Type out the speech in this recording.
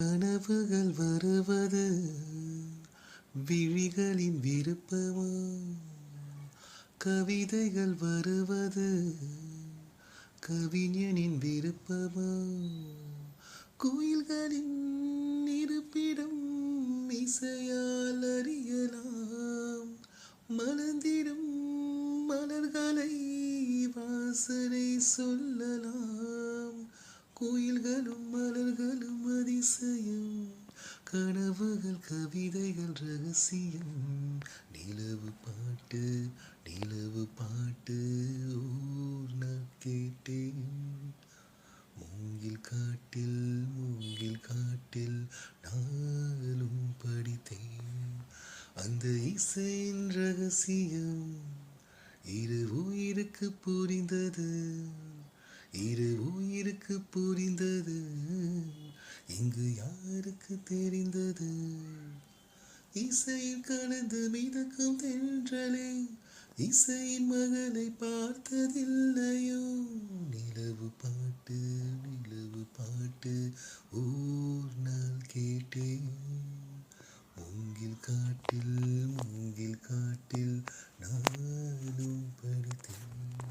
கனவுகள் வருவது விழிகளின் விருப்பமா? கவிதைகள் வருவது கவிஞனின் விருப்பமா? கோயில்களின் இருப்பிடம் இசையால் அறியலாம். மலர்ந்திடும் மலர்களை வாசனை சொல்லலாம். கோயில்களும் மலர்களும் அதிசயம், கனவுகள் கவிதைகள் ரகசியம். நிலவு பாட்டு நிலவு பாட்டு ஓர் நாள் கேட்டேன். மூங்கில் காட்டில் நாளும் படித்தேன். அந்த இசையின் ரகசியம் இரு உயிருக்கு புரிந்தது, இரு உயிருக்கு புரிந்தது. இங்கு யாருக்கு தெரிந்தது? இசையில் கலந்து மிதக்கும் தென்றலே, இசையின் மகளை பார்த்ததில்லையோ? நிலவு பாட்டு ஓர் நாள் கேட்டேன். மூங்கில் காட்டில் நானும் படித்தேன்.